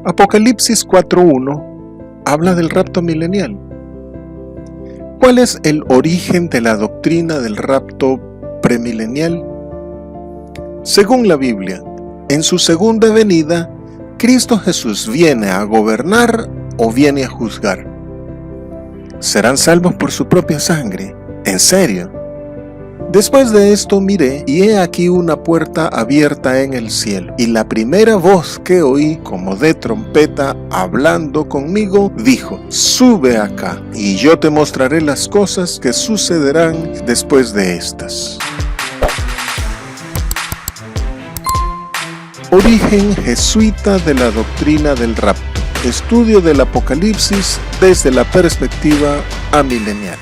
Apocalipsis 4:1 habla del rapto milenial. ¿Cuál es el origen de la doctrina del rapto premilenial? Según la Biblia, en su segunda venida, Cristo Jesús viene a gobernar o viene a juzgar. ¿Serán salvos por su propia sangre? ¿En serio? Después de esto miré, y he aquí una puerta abierta en el cielo, y la primera voz que oí, como de trompeta, hablando conmigo, dijo: sube acá, y yo te mostraré las cosas que sucederán después de estas. Origen jesuita de la doctrina del rapto. Estudio del Apocalipsis desde la perspectiva amilenial.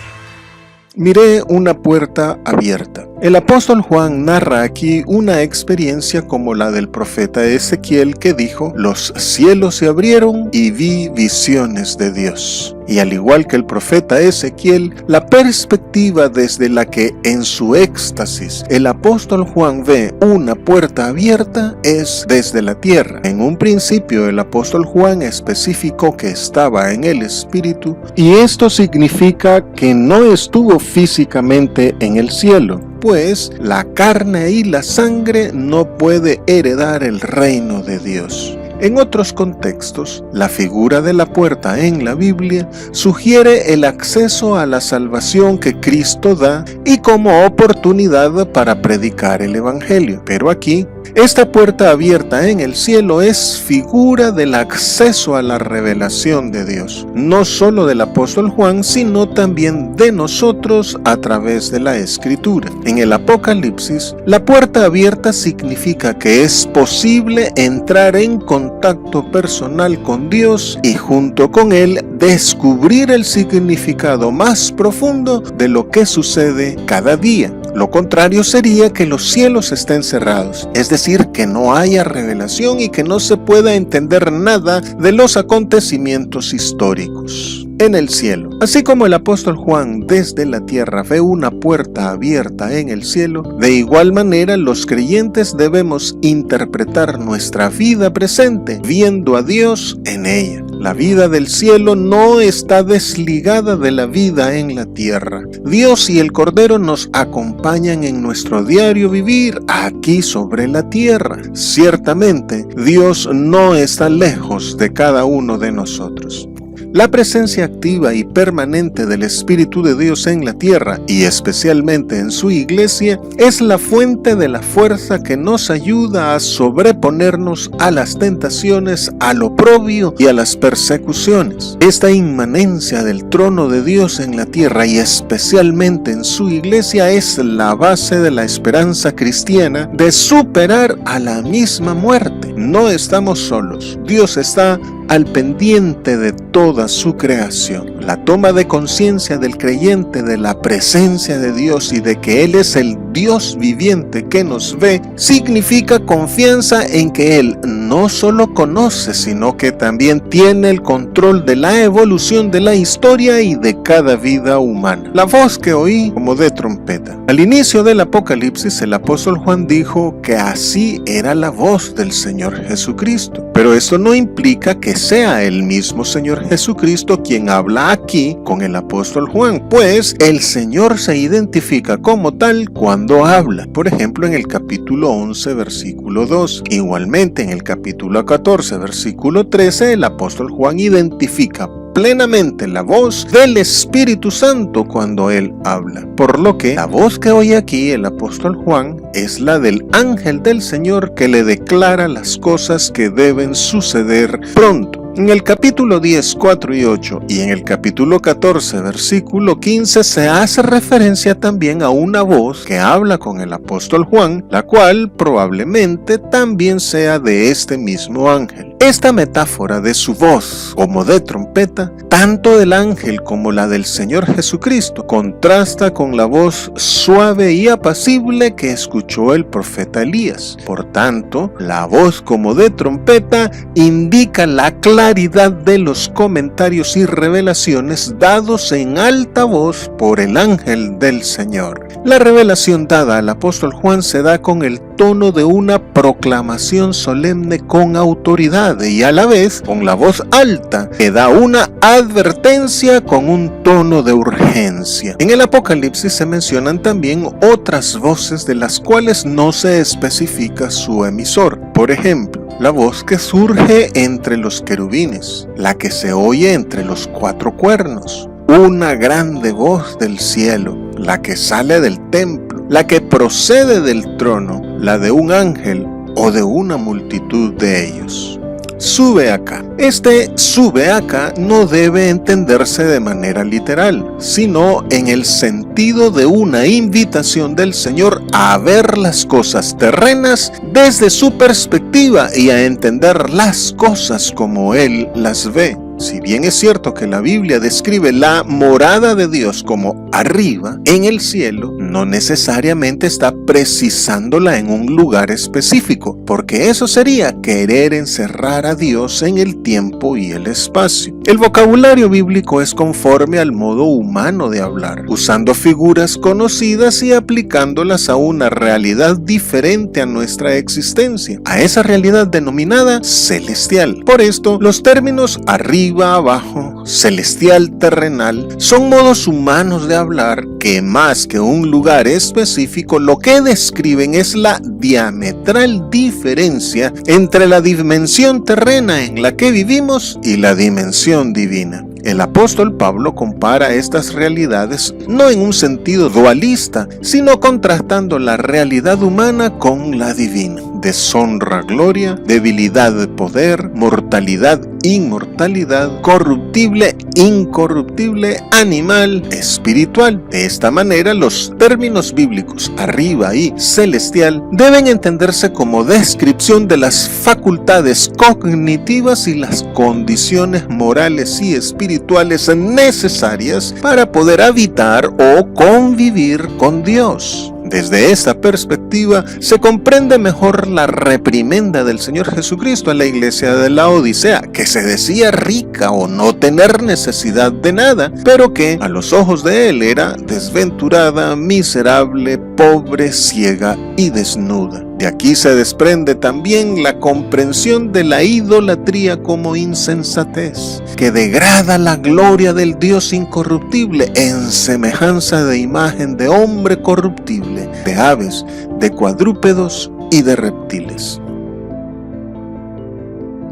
Miré una puerta abierta. El apóstol Juan narra aquí una experiencia como la del profeta Ezequiel, que dijo: los cielos se abrieron y vi visiones de Dios. Y al igual que el profeta Ezequiel, la perspectiva desde la que en su éxtasis el apóstol Juan ve una puerta abierta es desde la tierra. En un principio el apóstol Juan especificó que estaba en el Espíritu, y esto significa que no estuvo físicamente en el cielo, pues la carne y la sangre no puede heredar el reino de Dios. En otros contextos, la figura de la puerta en la Biblia sugiere el acceso a la salvación que Cristo da y como oportunidad para predicar el Evangelio. Pero aquí, esta puerta abierta en el cielo es figura del acceso a la revelación de Dios, no solo del apóstol Juan, sino también de nosotros a través de la Escritura. En el Apocalipsis, la puerta abierta significa que es posible entrar en contacto personal con Dios y junto con Él descubrir el significado más profundo de lo que sucede cada día. Lo contrario sería que los cielos estén cerrados, es decir, que no haya revelación y que no se pueda entender nada de los acontecimientos históricos en el cielo. Así como el apóstol Juan desde la tierra ve una puerta abierta en el cielo, de igual manera los creyentes debemos interpretar nuestra vida presente viendo a Dios en ella. La vida del cielo no está desligada de la vida en la tierra. Dios y el Cordero nos acompañan en nuestro diario vivir aquí sobre la tierra. Ciertamente, Dios no está lejos de cada uno de nosotros. La presencia activa y permanente del Espíritu de Dios en la tierra, y especialmente en su iglesia, es la fuente de la fuerza que nos ayuda a sobreponernos a las tentaciones, al oprobio y a las persecuciones. Esta inmanencia del trono de Dios en la tierra y especialmente en su iglesia es la base de la esperanza cristiana de superar a la misma muerte. No estamos solos. Dios está al pendiente de toda su creación. La toma de conciencia del creyente de la presencia de Dios y de que Él es el Dios viviente que nos ve, significa confianza en que Él no solo conoce, sino que también tiene el control de la evolución de la historia y de cada vida humana. La voz que oí como de trompeta. Al inicio del Apocalipsis, el apóstol Juan dijo que así era la voz del Señor Jesucristo. Pero esto no implica que sea el mismo Señor Jesucristo quien habla aquí con el apóstol Juan, pues el Señor se identifica como tal cuando habla. Por ejemplo, en el capítulo 11, versículo 2. Igualmente, en el capítulo 14, versículo 13, el apóstol Juan identifica plenamente la voz del Espíritu Santo cuando Él habla. Por lo que la voz que oye aquí el apóstol Juan es la del ángel del Señor que le declara las cosas que deben suceder pronto. En el capítulo 10, 4 y 8 y en el capítulo 14, versículo 15 se hace referencia también a una voz que habla con el apóstol Juan, la cual probablemente también sea de este mismo ángel. Esta metáfora de su voz como de trompeta, tanto del ángel como la del Señor Jesucristo, contrasta con la voz suave y apacible que escuchó el profeta Elías. Por tanto, la voz como de trompeta indica la claridad de los comentarios y revelaciones dados en alta voz por el ángel del Señor. La revelación dada al apóstol Juan se da con el tono de una proclamación solemne con autoridad y a la vez con la voz alta que da una advertencia con un tono de urgencia. En el Apocalipsis se mencionan también otras voces de las cuales no se especifica su emisor. Por ejemplo, la voz que surge entre los querubines, la que se oye entre los 4 cuernos, una grande voz del cielo, la que sale del templo, la que procede del trono, la de un ángel o de una multitud de ellos. Sube acá. Este sube acá no debe entenderse de manera literal, sino en el sentido de una invitación del Señor a ver las cosas terrenas desde su perspectiva y a entender las cosas como Él las ve. Si bien es cierto que la Biblia describe la morada de Dios como arriba, en el cielo, no necesariamente está precisándola en un lugar específico, porque eso sería querer encerrar a Dios en el tiempo y el espacio. El vocabulario bíblico es conforme al modo humano de hablar, usando figuras conocidas y aplicándolas a una realidad diferente a nuestra existencia, a esa realidad denominada celestial. Por esto, los términos arriba, abajo, celestial, terrenal, son modos humanos de hablar que más que un lugar específico, lo que describen es la diametral diferencia entre la dimensión terrena en la que vivimos y la dimensión divina. El apóstol Pablo compara estas realidades no en un sentido dualista, sino contrastando la realidad humana con la divina. Deshonra, gloria, debilidad, poder, mortalidad, inmortalidad, corruptible, incorruptible, animal, espiritual. De esta manera, los términos bíblicos arriba y celestial deben entenderse como descripción de las facultades cognitivas y las condiciones morales y espirituales necesarias para poder habitar o convivir con Dios. Desde esta perspectiva se comprende mejor la reprimenda del Señor Jesucristo a la iglesia de la Odisea, que se decía rica o no tener necesidad de nada, pero que a los ojos de él era desventurada, miserable, pobre, ciega y desnuda. De aquí se desprende también la comprensión de la idolatría como insensatez, que degrada la gloria del Dios incorruptible en semejanza de imagen de hombre corruptible, de aves, de cuadrúpedos y de reptiles.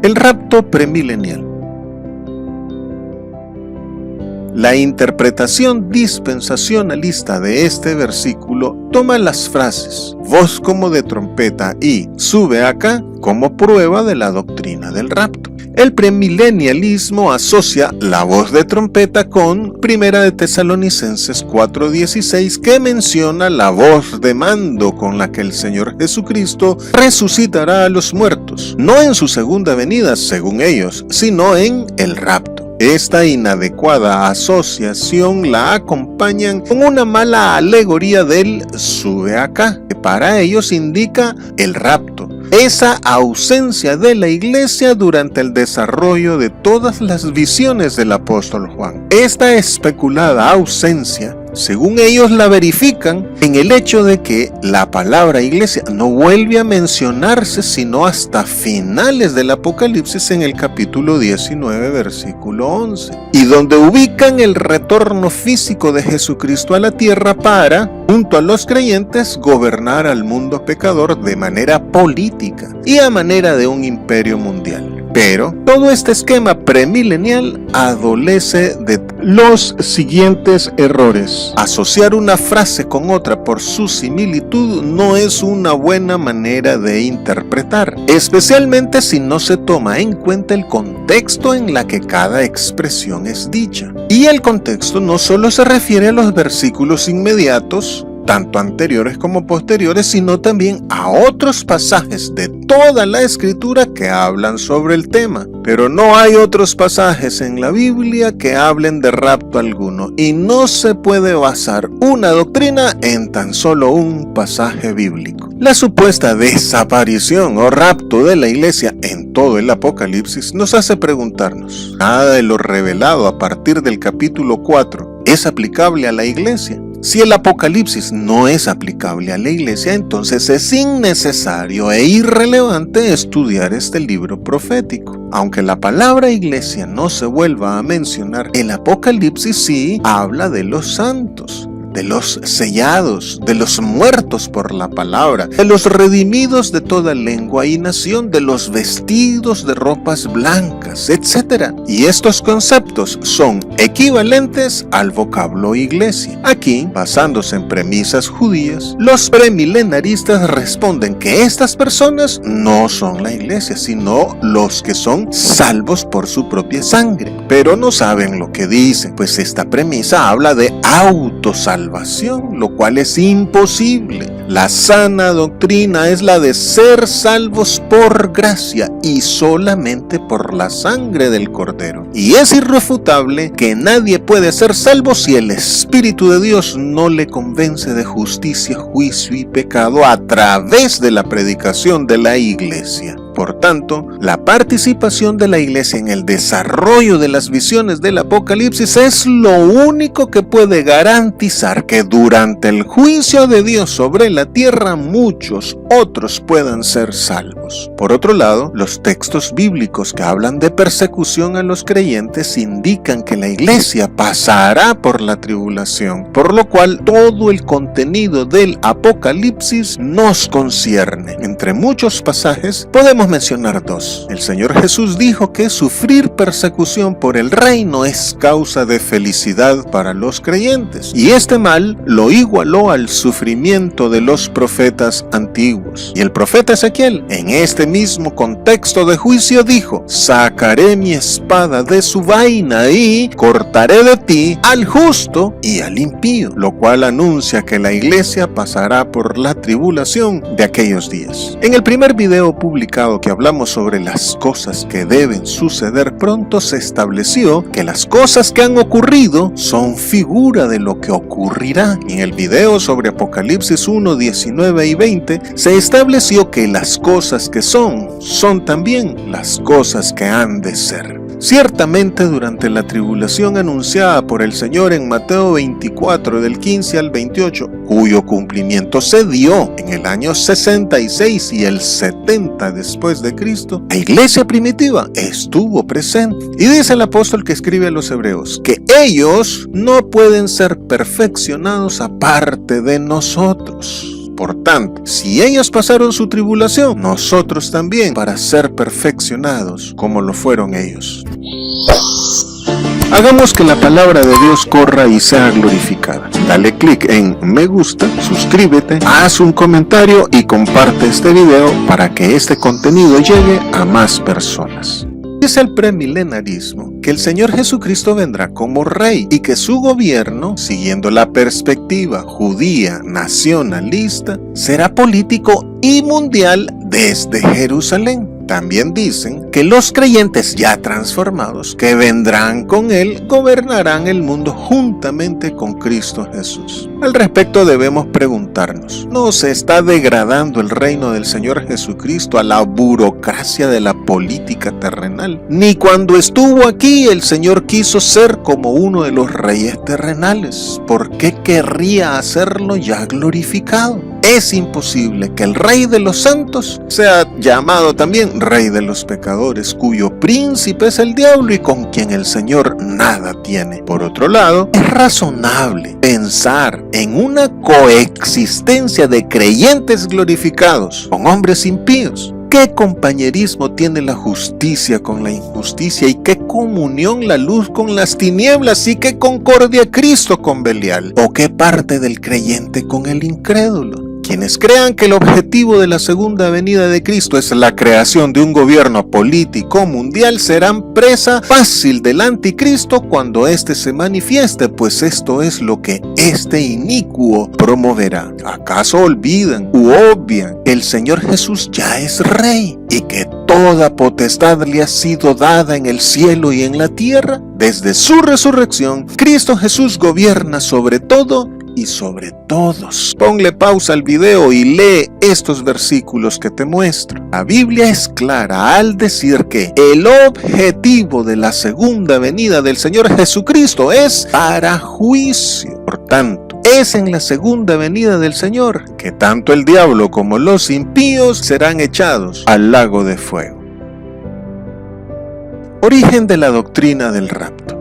El rapto premilenial. La interpretación dispensacionalista de este versículo toma las frases voz como de trompeta y sube acá como prueba de la doctrina del rapto. El premilenialismo asocia la voz de trompeta con 1 de Tesalonicenses 4:16, que menciona la voz de mando con la que el Señor Jesucristo resucitará a los muertos, no en su segunda venida según ellos, sino en el rapto. Esta inadecuada asociación la acompañan con una mala alegoría del sube acá, que para ellos indica el rapto, esa ausencia de la iglesia durante el desarrollo de todas las visiones del apóstol Juan. Esta especulada ausencia, según ellos la verifican en el hecho de que la palabra iglesia no vuelve a mencionarse sino hasta finales del Apocalipsis en el capítulo 19, versículo 11, y donde ubican el retorno físico de Jesucristo a la tierra para, junto a los creyentes, gobernar al mundo pecador de manera política y a manera de un imperio mundial. Pero todo este esquema premilenial adolece de los siguientes errores. Asociar una frase con otra por su similitud no es una buena manera de interpretar, especialmente si no se toma en cuenta el contexto en la que cada expresión es dicha. Y el contexto no solo se refiere a los versículos inmediatos, tanto anteriores como posteriores, sino también a otros pasajes de toda la escritura que hablan sobre el tema. Pero no hay otros pasajes en la Biblia que hablen de rapto alguno, y no se puede basar una doctrina en tan solo un pasaje bíblico. La supuesta desaparición o rapto de la iglesia en todo el Apocalipsis nos hace preguntarnos: ¿nada de lo revelado a partir del capítulo 4 es aplicable a la iglesia? Si el Apocalipsis no es aplicable a la iglesia, entonces es innecesario e irrelevante estudiar este libro profético. Aunque la palabra iglesia no se vuelva a mencionar, el Apocalipsis sí habla de los santos, de los sellados, de los muertos por la palabra, de los redimidos de toda lengua y nación, de los vestidos de ropas blancas, etc. Y estos conceptos son equivalentes al vocablo iglesia. Aquí, basándose en premisas judías, los premilenaristas responden que estas personas no son la iglesia, sino los que son salvos por su propia sangre. Pero no saben lo que dicen, pues esta premisa habla de autosalvación, lo cual es imposible. La sana doctrina es la de ser salvos por gracia y solamente por la sangre del Cordero. Y es irrefutable que nadie puede ser salvo si el Espíritu de Dios no le convence de justicia, juicio y pecado a través de la predicación de la iglesia. Por tanto, la participación de la iglesia en el desarrollo de las visiones del Apocalipsis es lo único que puede garantizar que durante el juicio de Dios sobre la tierra muchos otros puedan ser salvos. Por otro lado, los textos bíblicos que hablan de persecución a los creyentes indican que la iglesia pasará por la tribulación, por lo cual todo el contenido del Apocalipsis nos concierne. Entre muchos pasajes podemos mencionar dos. El Señor Jesús dijo que sufrir persecución por el reino es causa de felicidad para los creyentes, y este mal lo igualó al sufrimiento de los profetas antiguos. Y el profeta Ezequiel, en este mismo contexto de juicio, dijo: sacaré mi espada de su vaina y cortaré de ti al justo y al impío, lo cual anuncia que la iglesia pasará por la tribulación de aquellos días. En el primer video publicado que hablamos sobre las cosas que deben suceder pronto, se estableció que las cosas que han ocurrido son figura de lo que ocurrirá. En el video sobre Apocalipsis 1, 19 y 20 se estableció que las cosas que son también las cosas que han de ser. Ciertamente, durante la tribulación anunciada por el Señor en Mateo 24 del 15 al 28, cuyo cumplimiento se dio en el año 66 y el 70 después de Cristo, la iglesia primitiva estuvo presente. Y dice el apóstol que escribe a los hebreos que ellos no pueden ser perfeccionados aparte de nosotros. Por tanto, si ellos pasaron su tribulación, nosotros también, para ser perfeccionados como lo fueron ellos. Hagamos que la palabra de Dios corra y sea glorificada. Dale clic en me gusta, suscríbete, haz un comentario y comparte este video para que este contenido llegue a más personas. Dice el premilenarismo que el Señor Jesucristo vendrá como rey y que su gobierno, siguiendo la perspectiva judía nacionalista, será político y mundial desde Jerusalén. También dicen que los creyentes ya transformados que vendrán con Él gobernarán el mundo juntamente con Cristo Jesús. Al respecto debemos preguntarnos, ¿no se está degradando el reino del Señor Jesucristo a la burocracia de la política terrenal? Ni cuando estuvo aquí el Señor quiso ser como uno de los reyes terrenales. ¿Por qué querría hacerlo ya glorificado? Es imposible que el Rey de los santos sea llamado también Rey de los pecadores, cuyo príncipe es el diablo y con quien el Señor nada tiene. Por otro lado, es razonable pensar en una coexistencia de creyentes glorificados con hombres impíos. ¿Qué compañerismo tiene la justicia con la injusticia? ¿Y qué comunión la luz con las tinieblas? ¿Y qué concordia Cristo con Belial? ¿O qué parte del creyente con el incrédulo? Quienes crean que el objetivo de la segunda venida de Cristo es la creación de un gobierno político mundial serán presa fácil del anticristo cuando éste se manifieste, pues esto es lo que este inicuo promoverá. ¿Acaso olvidan u obvian que el Señor Jesús ya es Rey y que toda potestad le ha sido dada en el cielo y en la tierra? Desde su resurrección, Cristo Jesús gobierna sobre todo y sobre todos. Ponle pausa al video y lee estos versículos que te muestro. La Biblia es clara al decir que el objetivo de la segunda venida del Señor Jesucristo es para juicio. Por tanto, es en la segunda venida del Señor, que tanto el diablo como los impíos serán echados al lago de fuego. Origen de la doctrina del rapto.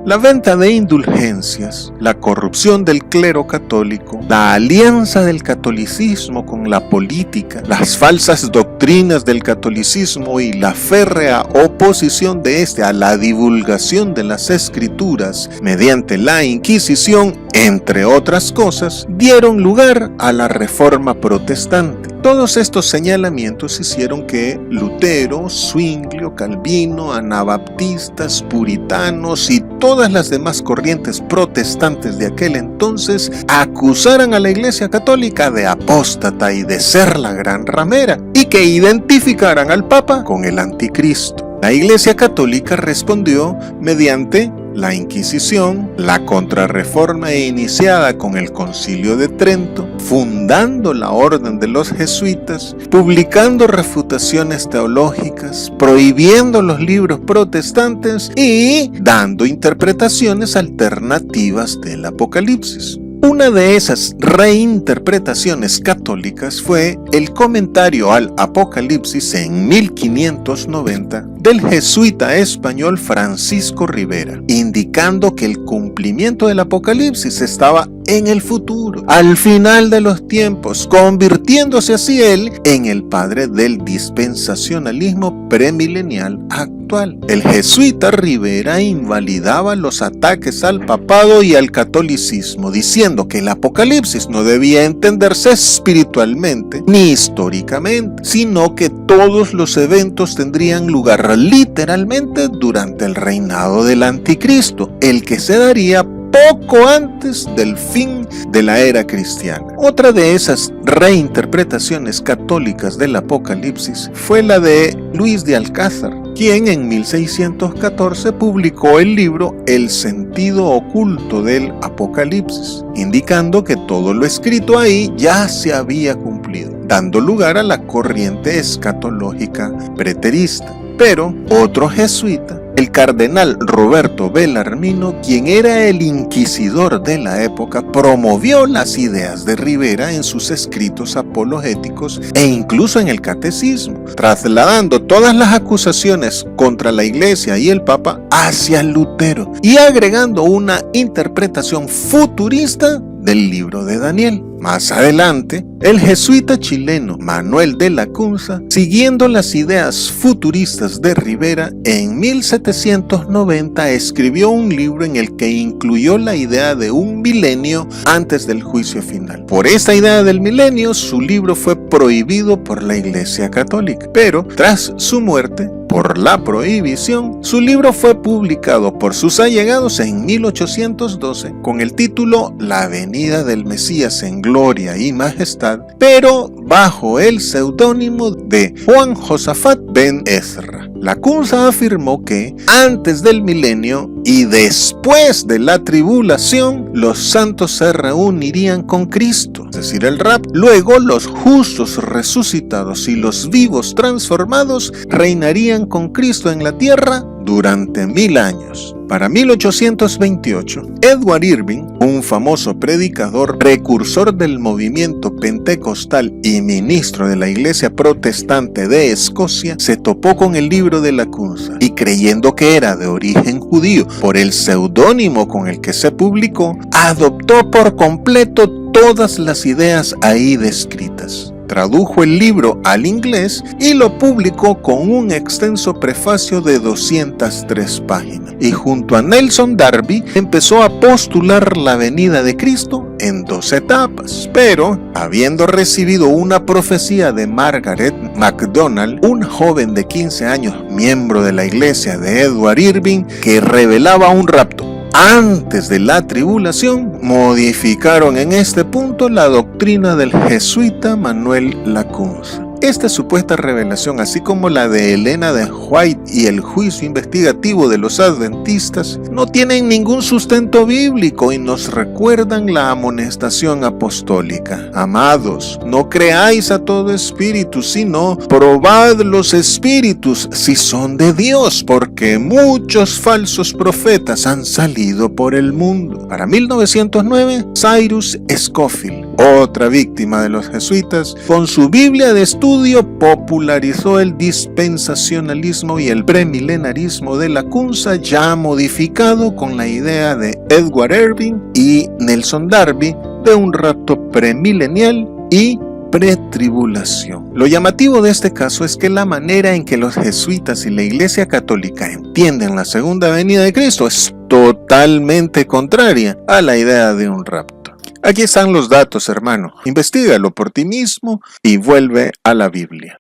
La venta de indulgencias, la corrupción del clero católico, la alianza del catolicismo con la política, las falsas doctrinas del catolicismo y la férrea oposición de este a la divulgación de las escrituras mediante la Inquisición, entre otras cosas, dieron lugar a la Reforma Protestante. Todos estos señalamientos hicieron que Lutero, Zwinglio, Calvino, anabaptistas, puritanos y todas las demás corrientes protestantes de aquel entonces acusaran a la Iglesia Católica de apóstata y de ser la gran ramera, y que identificaran al Papa con el Anticristo. La Iglesia Católica respondió mediante la Inquisición, la Contrarreforma iniciada con el Concilio de Trento, fundando la Orden de los Jesuitas, publicando refutaciones teológicas, prohibiendo los libros protestantes y dando interpretaciones alternativas del Apocalipsis. Una de esas reinterpretaciones católicas fue el comentario al Apocalipsis en 1590 del jesuita español Francisco Rivera, indicando que el cumplimiento del Apocalipsis estaba en el futuro, al final de los tiempos, convirtiéndose así él en el padre del dispensacionalismo premilenial actual. El jesuita Rivera invalidaba los ataques al papado y al catolicismo, diciendo que el Apocalipsis no debía entenderse espiritualmente ni históricamente, sino que todos los eventos tendrían lugar literalmente durante el reinado del Anticristo, el que se daría poco antes del fin de la era cristiana. Otra de esas reinterpretaciones católicas del Apocalipsis fue la de Luis de Alcázar, quien en 1614 publicó el libro El sentido oculto del Apocalipsis, indicando que todo lo escrito ahí ya se había cumplido, dando lugar a la corriente escatológica preterista. Pero otro jesuita, el cardenal Roberto Bellarmino, quien era el inquisidor de la época, promovió las ideas de Rivera en sus escritos apologéticos e incluso en el catecismo, trasladando todas las acusaciones contra la Iglesia y el Papa hacia Lutero y agregando una interpretación futurista del libro de Daniel. Más adelante, el jesuita chileno Manuel de Lacunza, siguiendo las ideas futuristas de Rivera, en 1790 escribió un libro en el que incluyó la idea de un milenio antes del juicio final. Por esta idea del milenio, su libro fue prohibido por la Iglesia Católica, pero tras su muerte, por la prohibición, su libro fue publicado por sus allegados en 1812 con el título La venida del Mesías en gloria y majestad, pero bajo el seudónimo de Juan Josafat ben Ezra. Lacunza afirmó que antes del milenio y después de la tribulación, los santos se reunirían con Cristo, es decir, el rapto. Luego los justos resucitados y los vivos transformados reinarían con Cristo en la tierra durante 1000 años. Para 1828, Edward Irving, un famoso predicador, precursor del movimiento pentecostal y ministro de la Iglesia Protestante de Escocia, se topó con el libro de Lacunza y, creyendo que era de origen judío por el seudónimo con el que se publicó, adoptó por completo todas las ideas ahí descritas. Tradujo el libro al inglés y lo publicó con un extenso prefacio de 203 páginas. Y junto a Nelson Darby empezó a postular la venida de Cristo en 2 etapas. Pero, habiendo recibido una profecía de Margaret MacDonald, una joven de 15 años, miembro de la iglesia de Edward Irving, que revelaba un rapto antes de la tribulación, modificaron en este punto la doctrina del jesuita Manuel Lacunza. Esta supuesta revelación, así como la de Elena de White y el juicio investigativo de los adventistas, no tienen ningún sustento bíblico y nos recuerdan la amonestación apostólica. Amados, no creáis a todo espíritu, sino probad los espíritus si son de Dios, porque muchos falsos profetas han salido por el mundo. Para 1909, Cyrus Scofield, otra víctima de los jesuitas, con su Biblia de estudio popularizó el dispensacionalismo y el premilenarismo de Lacunza, ya modificado con la idea de Edward Irving y Nelson Darby de un rapto premilenial y pretribulación. Lo llamativo de este caso es que la manera en que los jesuitas y la Iglesia Católica entienden la segunda venida de Cristo es totalmente contraria a la idea de un rapto. Aquí están los datos, hermano. Investígalo por ti mismo y vuelve a la Biblia.